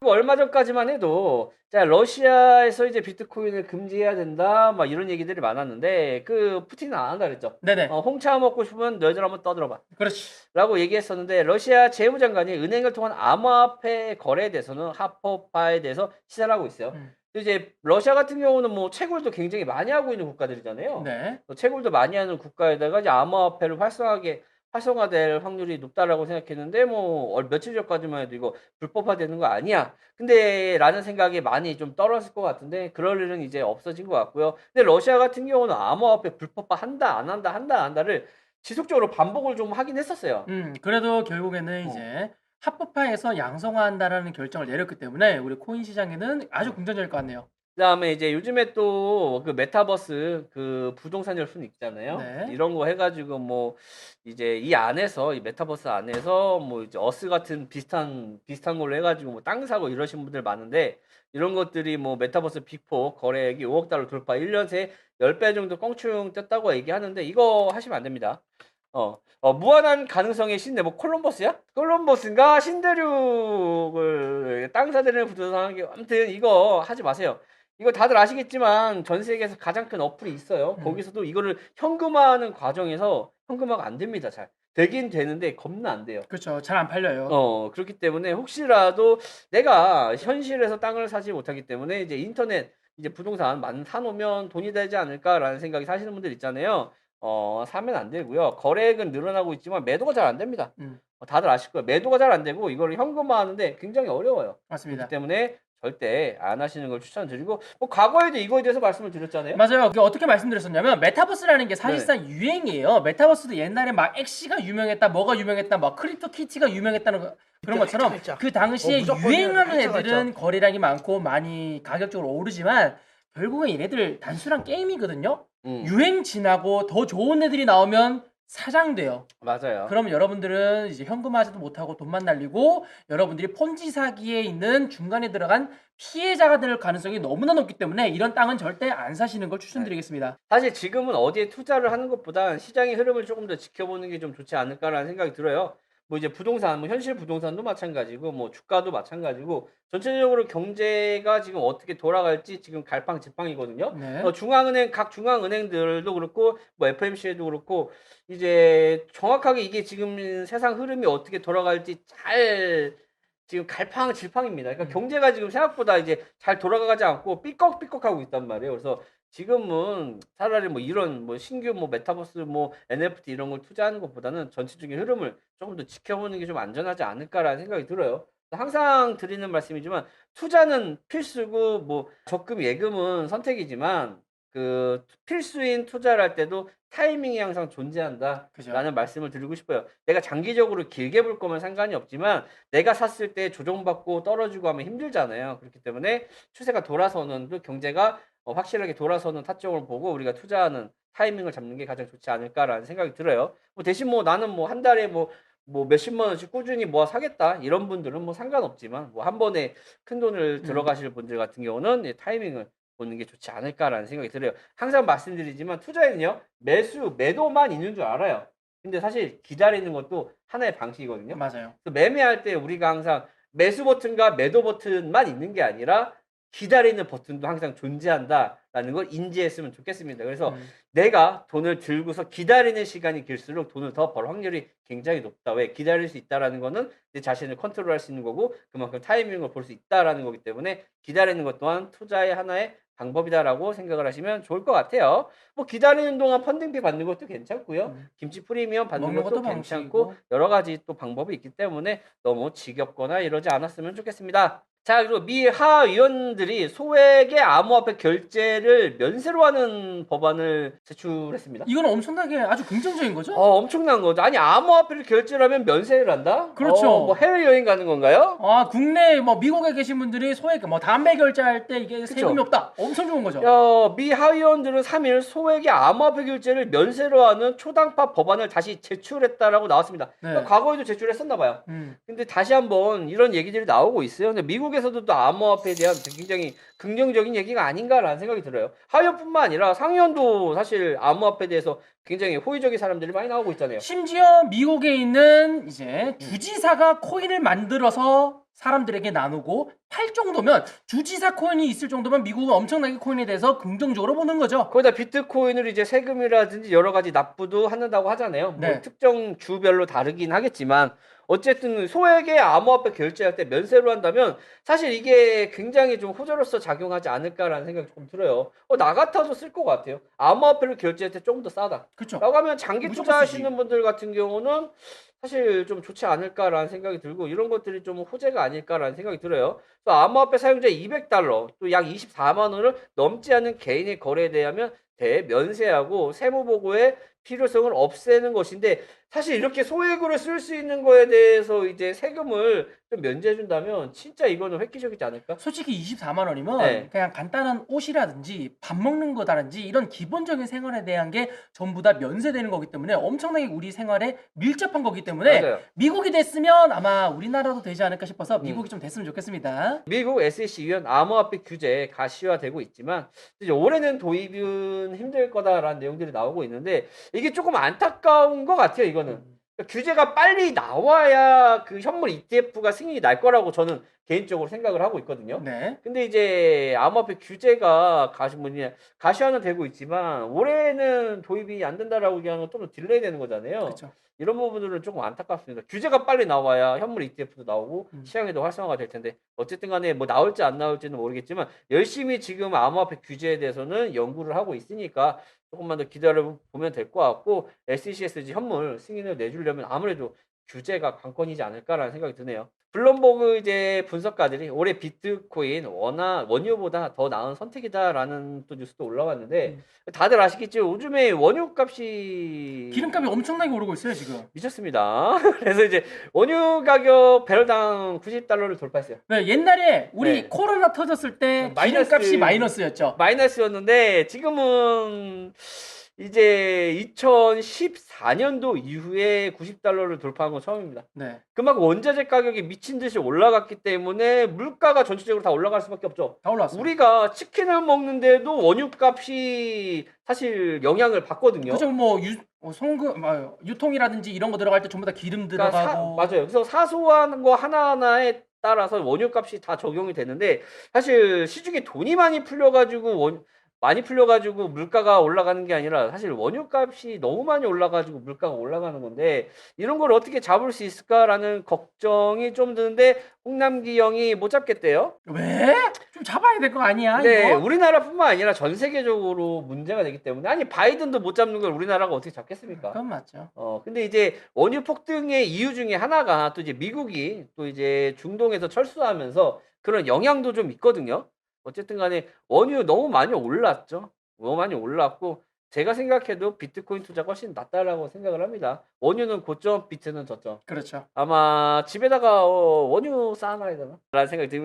얼마 전까지만 해도 자 러시아에서 이제 비트코인을 금지해야 된다 막 이런 얘기들이 많았는데 그 푸틴은 안 한다 그랬죠. 네네. 홍차 먹고 싶으면 너희들 한번 떠들어봐. 그렇지. 라고 얘기했었는데 러시아 재무장관이 은행을 통한 암호화폐 거래에 대해서는 합법화에 대해서 시사를 하고 있어요. 이제 러시아 같은 경우는 뭐 채굴도 굉장히 많이 하고 있는 국가들이잖아요. 네. 채굴도 많이 하는 국가에다가 이제 암호화폐를 활성화될 확률이 높다라고 생각했는데 뭐 며칠 전까지만 해도 이거 불법화되는 거 아니야. 근데 라는 생각이 많이 좀 떨어질 것 같은데 그럴 일은 이제 없어진 것 같고요. 근데 러시아 같은 경우는 암호화폐 불법화 한다 안 한다 한다 안 한다를 지속적으로 반복을 좀 하긴 했었어요. 그래도 결국에는 어. 이제 합법화해서 양성화한다라는 결정을 내렸기 때문에 우리 코인 시장에는 아주 긍정적일 것 같네요. 그다음에 이제 요즘에 또 그 메타버스 그 부동산 열풍 있잖아요. 네. 이런 거 해 가지고 뭐 이제 이 메타버스 안에서 뭐 이제 어스 같은 비슷한 걸로 해 가지고 뭐 땅 사고 이러신 분들 많은데 이런 것들이 뭐 메타버스 빅4 거래액이 5억 달러 돌파 1 년 새에 10배 정도 껑충 떴다고 얘기하는데 이거 하시면 안 됩니다. 무한한 가능성의 신대 뭐 콜럼버스야? 콜럼버스인가 신대륙을 땅 사들이는 부동산 아무튼 이거 하지 마세요. 이거 다들 아시겠지만 전 세계에서 가장 큰 어플이 있어요. 거기서도 이거를 현금화하는 과정에서 현금화가 안 됩니다. 잘. 되긴 되는데 겁나 안 돼요. 그렇죠. 잘 안 팔려요. 그렇기 때문에 혹시라도 내가 현실에서 땅을 사지 못하기 때문에 이제 인터넷 이제 부동산 사 놓으면 돈이 되지 않을까라는 생각이 사시는 분들 있잖아요. 사면 안 되고요. 거래액은 늘어나고 있지만 매도가 잘 안 됩니다. 다들 아실 거예요. 매도가 잘 안 되고 이거를 현금화하는데 굉장히 어려워요. 맞습니다. 그렇기 때문에 절대 안 하시는 걸 추천드리고 뭐 과거에도 이거에 대해서 말씀을 드렸잖아요. 맞아요. 그게 어떻게 말씀드렸었냐면 메타버스라는 게 사실상 네. 유행이에요. 메타버스도 옛날에 막 엑시가 유명했다, 뭐가 유명했다, 막 크립토 키티가 유명했다는 그런 것처럼 했죠. 그 당시에 무조건 유행하는 했죠. 애들은 거래량이 많고 많이 가격적으로 오르지만 결국엔 얘네들 단순한 게임이거든요. 유행 지나고 더 좋은 애들이 나오면 사장돼요. 맞아요. 그러면 여러분들은 이제 현금화하지도 못하고 돈만 날리고 여러분들이 폰지 사기에 있는 중간에 들어간 피해자가 될 가능성이 너무나 높기 때문에 이런 땅은 절대 안 사시는 걸 추천드리겠습니다. 사실 지금은 어디에 투자를 하는 것보단 시장의 흐름을 조금 더 지켜보는 게 좀 좋지 않을까라는 생각이 들어요. 뭐 이제 부동산, 뭐 현실 부동산도 마찬가지고 뭐 주가도 마찬가지고 전체적으로 경제가 지금 어떻게 돌아갈지 지금 갈팡질팡이거든요. 네. 각 중앙은행들도 그렇고 뭐 FMC도 그렇고 이제 정확하게 이게 지금 세상 흐름이 어떻게 돌아갈지 잘 지금 갈팡질팡입니다. 그러니까 경제가 지금 생각보다 이제 잘 돌아가지 않고 삐걱삐걱하고 있단 말이에요. 그래서 지금은 차라리 뭐 이런 뭐 신규 뭐 메타버스 뭐 NFT 이런 걸 투자하는 것보다는 전체적인 흐름을 조금 더 지켜보는 게 좀 안전하지 않을까라는 생각이 들어요. 항상 드리는 말씀이지만 투자는 필수고 뭐 적금, 예금은 선택이지만 그 필수인 투자를 할 때도 타이밍이 항상 존재한다라는 그죠. 말씀을 드리고 싶어요. 내가 장기적으로 길게 볼 거면 상관이 없지만 내가 샀을 때 조정받고 떨어지고 하면 힘들잖아요. 그렇기 때문에 추세가 돌아서는 또 경제가 확실하게 돌아서는 타점을 보고 우리가 투자하는 타이밍을 잡는 게 가장 좋지 않을까라는 생각이 들어요. 뭐 대신 뭐 나는 뭐 한 달에 뭐 몇십만 원씩 꾸준히 모아 사겠다 이런 분들은 뭐 상관없지만 뭐 한 번에 큰 돈을 들어가실 분들 같은 경우는 타이밍을 보는 게 좋지 않을까라는 생각이 들어요. 항상 말씀드리지만 투자에는요 매도만 있는 줄 알아요. 근데 사실 기다리는 것도 하나의 방식이거든요. 맞아요. 매매할 때 우리가 항상 매수 버튼과 매도 버튼만 있는 게 아니라 기다리는 버튼도 항상 존재한다라는 걸 인지했으면 좋겠습니다. 그래서 내가 돈을 들고서 기다리는 시간이 길수록 돈을 더 벌 확률이 굉장히 높다. 왜? 기다릴 수 있다라는 거는 내 자신을 컨트롤할 수 있는 거고 그만큼 타이밍을 볼 수 있다라는 거기 때문에 기다리는 것 또한 투자의 하나의 방법이다라고 생각을 하시면 좋을 것 같아요. 뭐 기다리는 동안 펀딩비 받는 것도 괜찮고요. 김치 프리미엄 받는 먹는 것도 것도 괜찮고 방식이고. 여러 가지 또 방법이 있기 때문에 너무 지겹거나 이러지 않았으면 좋겠습니다. 자, 그리고 미 하의원들이 소액의 암호화폐 결제를 면세로 하는 법안을 제출했습니다. 이건 엄청나게 아주 긍정적인 거죠? 엄청난 거죠. 아니 암호화폐를 결제를 하면 면세를 한다? 그렇죠. 뭐 해외여행 가는 건가요? 국내 뭐 미국에 계신 분들이 소액 뭐 담배 결제할 때 이게 세금이 없다. 엄청 좋은 거죠. 미 하의원들은 3일 소액의 암호화폐 결제를 면세로 하는 초당파 법안을 다시 제출했다라고 나왔습니다. 네. 그러니까 과거에도 제출했었나 봐요. 근데 다시 한번 이런 얘기들이 나오고 있어요. 근데 미국에서도 또 암호화폐에 대한 굉장히 긍정적인 얘기가 아닌가라는 생각이 들어요. 하의원뿐만 아니라 상의원도 사실 암호화폐에 대해서 굉장히 호의적인 사람들이 많이 나오고 있잖아요. 심지어 미국에 있는 이제 주지사가 코인을 만들어서 사람들에게 나누고 팔 정도면 주지사 코인이 있을 정도면 미국은 엄청나게 코인에 대해서 긍정적으로 보는 거죠. 거기다 비트코인을 이제 세금이라든지 여러 가지 납부도 한다고 하잖아요. 뭐 네. 특정 주별로 다르긴 하겠지만 어쨌든 소액의 암호화폐 결제할 때 면세로 한다면 사실 이게 굉장히 좀 호재로서 작용하지 않을까라는 생각이 조금 들어요. 나 같아도 쓸 것 같아요. 암호화폐를 결제할 때 조금 더 싸다. 그렇죠. 라고 하면 장기 무조건 투자하시는 쓰지. 분들 같은 경우는 사실 좀 좋지 않을까라는 생각이 들고 이런 것들이 좀 호재가 아닐까라는 생각이 들어요. 그래서 암호화폐 사용자 200달러 또 약 24만 원을 넘지 않는 개인의 거래에 대하면 대면세하고 세무보고의 필요성을 없애는 것인데 사실 이렇게 소액으로 쓸 수 있는 거에 대해서 이제 세금을 좀 면제해 준다면 진짜 이거는 획기적이지 않을까? 솔직히 24만 원이면 네. 그냥 간단한 옷이라든지 밥 먹는 거다든지 이런 기본적인 생활에 대한 게 전부 다 면세되는 거기 때문에 엄청나게 우리 생활에 밀접한 거기 때문에 맞아요. 미국이 됐으면 아마 우리나라도 되지 않을까 싶어서 음. 미국이 좀 됐으면 좋겠습니다. 미국 SEC 위원 암호화폐 규제 가시화되고 있지만 이제 올해는 도입은 힘들 거다라는 내용들이 나오고 있는데 이게 조금 안타까운 것 같아요. 이거는 그러니까 규제가 빨리 나와야 그 현물 ETF가 승인이 날 거라고 저는 개인적으로 생각을 하고 있거든요. 네. 근데 이제 암호화폐 규제가 가시화는 되고 있지만 올해는 도입이 안 된다라고 얘기하는 건 좀 더 딜레이 되는 거잖아요. 그렇죠. 이런 부분들은 조금 안타깝습니다. 규제가 빨리 나와야 현물 ETF도 나오고 시장에도 활성화가 될 텐데 어쨌든 간에 뭐 나올지 안 나올지는 모르겠지만 열심히 지금 암호화폐 규제에 대해서는 연구를 하고 있으니까 조금만 더 기다려 보면 될 것 같고 SEC에서 현물 승인을 내주려면 아무래도 규제가 관건이지 않을까라는 생각이 드네요. 블룸버그 이제 분석가들이 올해 비트코인 원유보다 더 나은 선택이다라는 또 뉴스도 올라왔는데 다들 아시겠죠? 요즘에 원유 값이 기름값이 엄청나게 오르고 있어요 지금. 미쳤습니다. 그래서 이제 원유 가격 배럴당 90달러를 돌파했어요. 네, 옛날에 우리 네. 코로나 터졌을 때 마이너스- 기름값이 마이너스였죠. 마이너스였는데 지금은 이제 2014년도 이후에 90달러를 돌파한 건 처음입니다. 네. 그만큼 원자재 가격이 미친 듯이 올라갔기 때문에 물가가 전체적으로 다 올라갈 수밖에 없죠. 다 올랐어요. 우리가 치킨을 먹는데도 원유값이 사실 영향을 받거든요. 그죠 뭐 유통이라든지 이런 거 들어갈 때 전부 다 기름 그러니까 들어가고 맞아요. 그래서 사소한 거 하나하나에 따라서 원유값이 다 적용이 되는데 사실 시중에 돈이 많이 풀려가지고 물가가 올라가는 게 아니라 사실 원유값이 너무 많이 올라가지고 물가가 올라가는 건데 이런 걸 어떻게 잡을 수 있을까라는 걱정이 좀 드는데 홍남기 형이 못 잡겠대요. 왜? 좀 잡아야 될 거 아니야 네, 이거? 우리나라뿐만 아니라 전 세계적으로 문제가 되기 때문에 아니 바이든도 못 잡는 걸 우리나라가 어떻게 잡겠습니까? 그건 맞죠. 근데 이제 원유 폭등의 이유 중에 하나가 또 이제 미국이 또 이제 중동에서 철수하면서 그런 영향도 좀 있거든요. 어쨌든 간에 원유 너무 많이 올랐죠. 너무 많이 올랐고 제가 생각해도 비트코인 투자가 훨씬 낫다라고 생각을 합니다. 원유는 고점, 비트는 저점. 그렇죠. 아마 집에다가 원유 쌓아놔야 되나? 라는 생각이 듭니다.